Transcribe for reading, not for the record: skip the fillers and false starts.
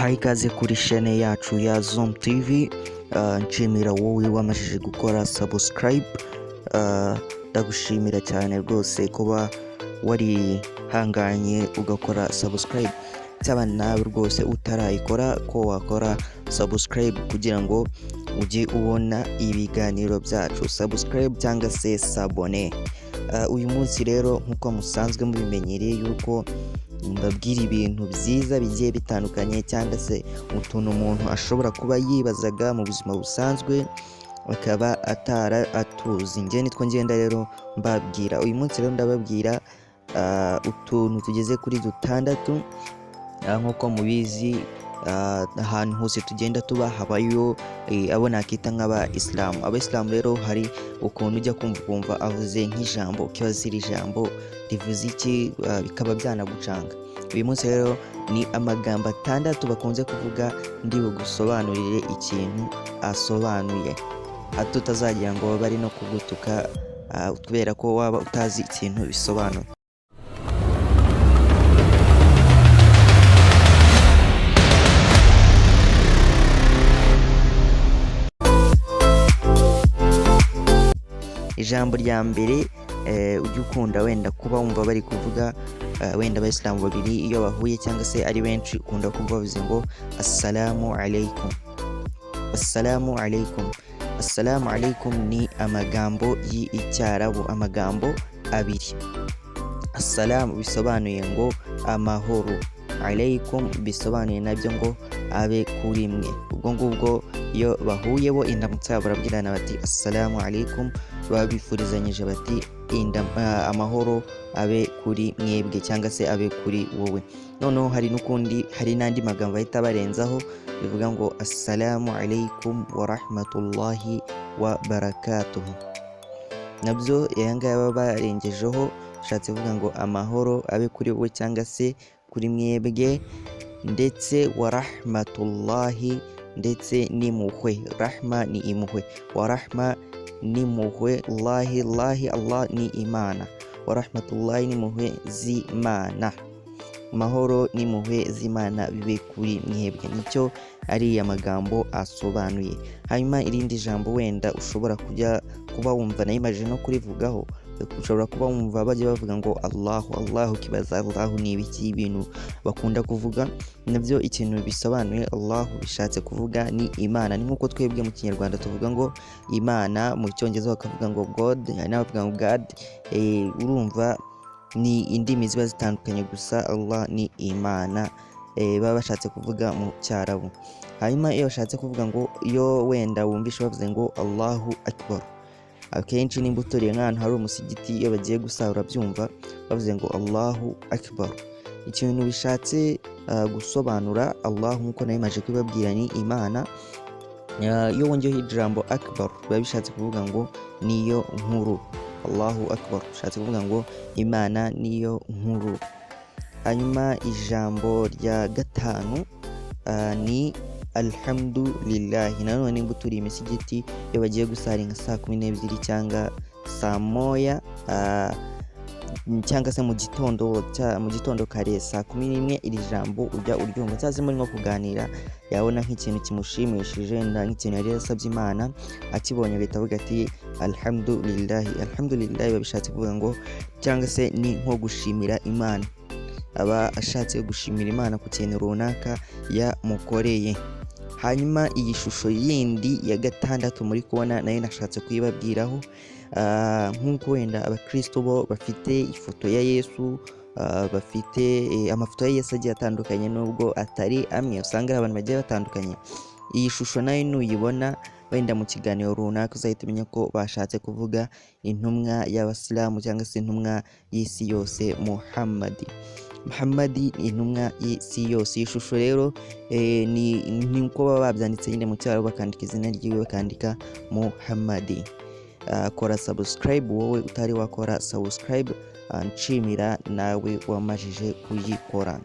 nguhaye ikaze kuri chaîne yacu ya Zoom TV. Nshimira wowe wamajije gukora subscribe. Ndagushimira cyane rwose kuba wari hanganye ugakora subscribe. Cyaba nawe rwose utarayikora ko wakora subscribe kugira ngo ujye ubona ibiganiro byacu. Subscribe cyangwa se sabone. Uyu munsi rero nkuko musanzwe mubimenyereye yuko mbabwira ibintu byiza bigiye bitandukanye cyangwa se utuntu umuntu ashobora kuba yibazaga mu buzima busanzwe akaba atuzi. Njye nitwo ngenda rero mbabwira. Uyu munsi rero ndababwira utuntu tugeze kuri dutandatu. Nkuko mubizi ahantu hose tugenda tuba habayo abo nakita nk'abayisilamu. Abayisilamu rero hari ukuntu ujya kumva avuze nk'ijambo ukibaza iri jambo rivuze iki, bikaba byanagucanga. Uyu munsi rero ni amagambo atandatu bakunze kuvuga ndi bugusobanurire ikintu asobanuye, hato utazagira ngo bari no kugutuka kubera ko waba utazi ikintu bisobanuye. Ijambo rya mbere ujya ukunda wenda kuba wumva bari kuvuga, wenda abayisilamu babiri iyo bahuye cyangwa se ari benshi ukunda kumva bavuze ngo assalamu alaikum. Assalamu alaikum. Assalamu alaikum ni amagambo y'icyarabu, amagambo abiri. Assalamu bisobanuye ngo amahoro, alaikum bisobanuye nabyo ngo abe kuri mwe. Ubwo ngubwo iyo bahuye bo indamutsa barabwirana bati assalamu alaikum, babifurizanyije bati amahoro abe kuri mwebwe cyangwa se abe kuri wowe. Noneho hari n'andi magambo bahita barenzaho bivuga ngo assalamu alaikum wa rahmatullahi wa barakatuh. Nabyo yanga baba barengejeho bishatse kuvuga ngo amahoro abe kuri wowe cyangwa se kuri mwebwe, ndetse wa rahmatullahi, ndetse n'impuhwe. Rahma ni impuhwe, wa rahma n'impuhwe, lahi Allah ni Imana, wa rahmatullahi n'impuhwe z'Imana. Amahoro n'impuhwe z'Imana bibe kuri mwebwe. Nicyo ariya magambo asobanuye. Hanyuma irindi jambo wenda ushobora kuba wumva nayimaje no kurivugaho, ushobora kuba wumva bajya bavuga ngo Allahu kibaza Allahu ni ibiki, ibintu bakunda kuvuga nabyo ikintu bisobanuye. Allahu bishatse kuvuga ni Imana. Ni nkuko twebwe mu Kinyarwanda tuvuga ngo Imana, mu Cyongereza bakavuga ngo God, n'abavuga ngo God. Urumva ni indimi ziba zitandukanye, gusa Allah ni Imana baba bashatse kuvuga mu Cyarabu. Hanyuma iyo bashatse kuvuga ngo, iyo wenda wumvishe bavuze ngo Allahu Akbar, akenshi nimba utoriye nk'ahantu hari umusigiti iyo bagiye gusahura byumva bavuze ngo Allahu Akbar, ikintu bishatse gusobanura Allah nkuko nayimaje kubabwira ni Imana. Iyo wongeyeho ijambo Akbar biba bishatse kuvuga ngo niyo nkuru. Allahu Akbar bishatse kuvuga ngo Imana niyo nkuru. Hanyuma ijambo rya gatanu ni alhamdulillah. Nanone nimba uturiye imisigiti iyo bagiye gusara nka saa 12 cyangwa saa moya cyangwa se mu gitondo kare saa 11, iri jambo ujya uryumva cyangwa se muri nko kuganira yabona nk'ikintu kimushimishije, nk'ikintu yari yasabye Imana akibonye agahita avuga ati alhamdulillah. Alhamdulillah biba bishatse kuvuga ngo cyangwa se ni nko gushimira Imana, aba ashatse gushimira Imana ku kintu runaka yamukoreye. Hanyuma iyi shusho yindi ya gatandatu muri kubona nayo nashatse kuyibabwiraho. Nk'uko wenda abakristo bo bafite ifoto ya Yesu, bafite amafoto ya Yesu agiye atandukanye, nubwo atari amwe, usanga ari abantu bagiye batandukanye. Iyi shusho nayo nuyibona wenda mu kiganiro runaka uzahita umenya ko bashatse kuvuga intumwa y'abasilamu cyangwa se intumwa y'isi yose, Muhammadi ni intumwa y'isi yose. Iyi shusho rero ni uko baba babyanditse nyine mu cyaro bakandika izina ryiwe bakandika Muhammadi. Kora subscribe wowe utari wakora subscribe. Nshimira nawe wamajije kuyikora.